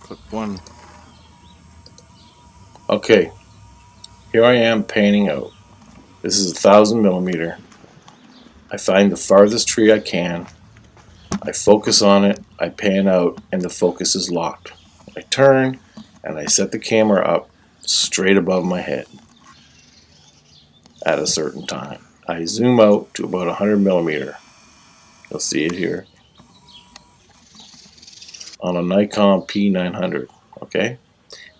Clip one. Okay, here I am panning out. This is 1,000mm. I find the farthest tree I can. I focus on it, I pan out, and the focus is locked. I turn, and I set the camera up straight above my head at a certain time. I zoom out to about 100mm. You'll see it here on a Nikon P900. Okay?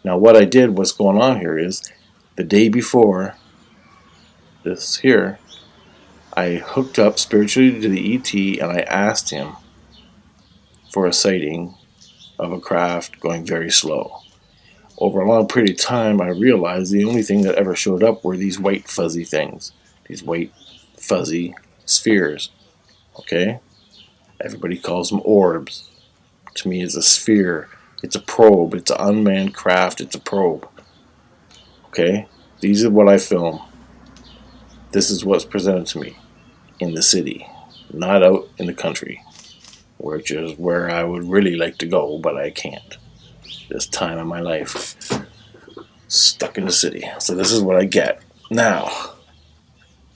Now what I did, what's going on here is, the day before this here, I hooked up spiritually to the ET and I asked him for a sighting of a craft going very slow. Over a long period of time, I realized the only thing that ever showed up were these white fuzzy things, these white fuzzy spheres. Okay? Everybody calls them orbs. To me, it's a sphere. It's a probe. It's an unmanned craft. It's a probe. Okay? These are what I film. This is what's presented to me in the city, not out in the country, which is where I would really like to go, but I can't. This time in my life, stuck in the city. So this is what I get. Now,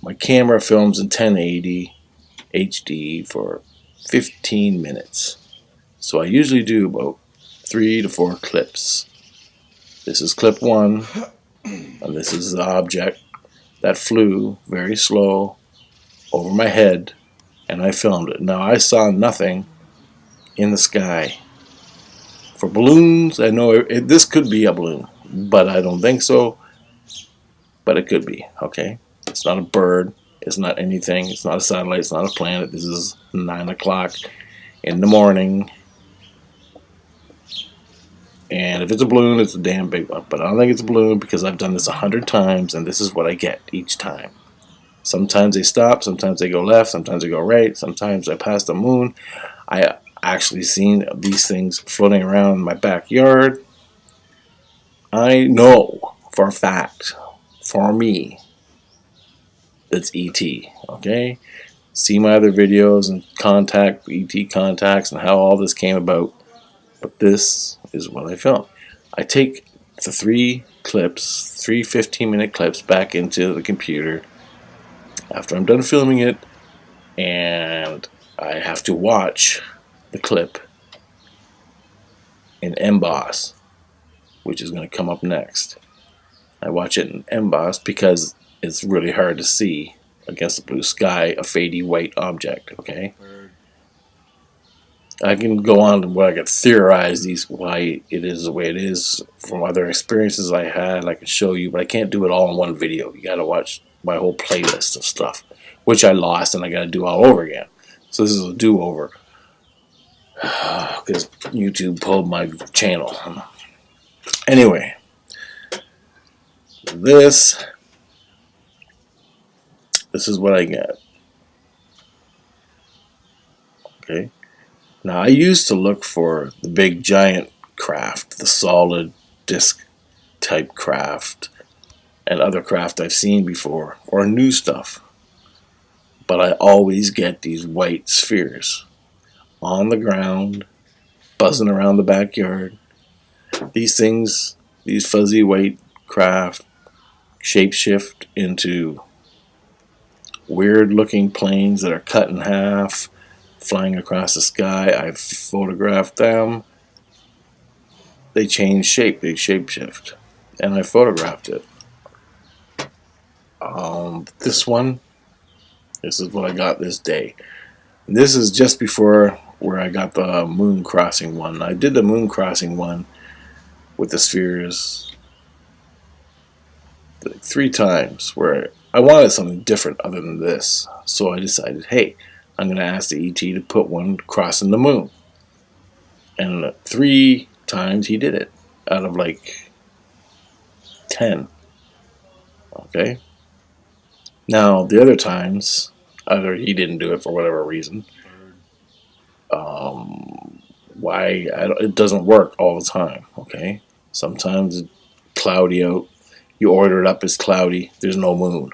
my camera films in 1080 HD for 15 minutes. So I usually do about 3 to 4 clips. This is clip 1, and this is the object that flew very slow over my head, and I filmed it. Now I saw nothing in the sky. For balloons, I know this could be a balloon, but I don't think so. But it could be, okay? It's not a bird. It's not anything. It's not a satellite. It's not a planet. This is 9 o'clock in the morning. And if it's a balloon, it's a damn big one. But I don't think it's a balloon because I've done this 100 times, and this is what I get each time. Sometimes they stop, sometimes they go left, sometimes they go right, sometimes I pass the moon. I actually seen these things floating around in my backyard. I know for a fact, for me, that's ET, okay? See my other videos and contact ET contacts and how all this came about. But this is what I film. I take the 3 clips, 3 15-minute clips back into the computer after I'm done filming it, and I have to watch the clip in emboss, which is going to come up next. I watch it in emboss because it's really hard to see against the blue sky a fadey white object, okay? I can go on to what I could theorize why it is the way it is from other experiences I had. I can show you, but I can't do it all in one video. You got to watch my whole playlist of stuff, which I lost and I got to do all over again. So this is a do-over because YouTube pulled my channel. Anyway, this is what I get. Okay. Now I used to look for the big giant craft, the solid disc type craft, and other craft I've seen before, or new stuff. But I always get these white spheres on the ground, buzzing around the backyard. These things, these fuzzy white craft, shapeshift into weird looking planes that are cut in half, flying across the sky. I've photographed them. They change shape, they shapeshift, and I photographed it. This one, this is what I got this day. This is just before where I got the moon crossing one. I did the moon crossing one with the spheres 3 times where I wanted something different other than this. So I decided, hey, I'm going to ask the ET to put one crossing the moon. And 3 times he did it out of like 10. Okay? Now, the other times, either he didn't do it for whatever reason. It doesn't work all the time. Okay? Sometimes it's cloudy out. You order it up, it's cloudy. There's no moon.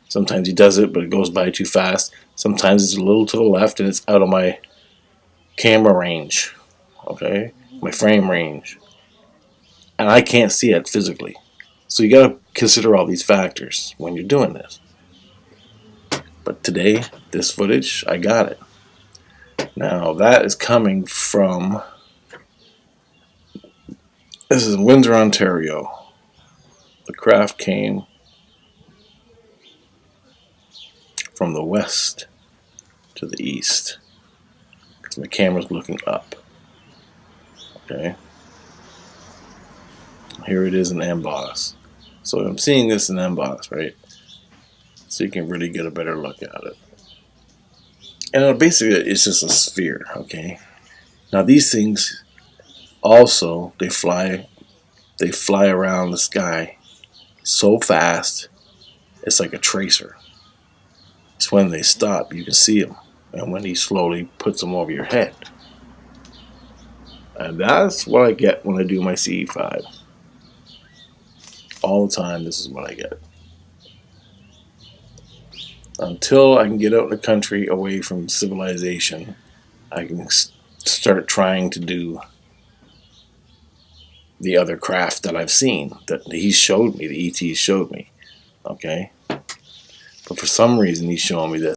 Sometimes he does it, but it goes by too fast. Sometimes it's a little to the left and it's out of my camera range. Okay? My frame range. and I can't see it physically. So you got to consider all these factors when you're doing this. But today, this footage, I got it. Now that is coming from, this is Windsor, Ontario. The craft came from the west to the east because my camera's looking up. Okay. Here it is in emboss. So I'm seeing this in emboss, right? So you can really get a better look at it. And basically it's just a sphere, okay? Now these things also, they fly around the sky so fast, it's like a tracer. It's when they stop, you can see them. And when he slowly puts them over your head. And that's what I get when I do my CE5. All the time, this is what I get. Until I can get out in the country away from civilization, I can start trying to do the other craft that I've seen, that he showed me, the ET showed me. Okay? But for some reason, he's showing me this.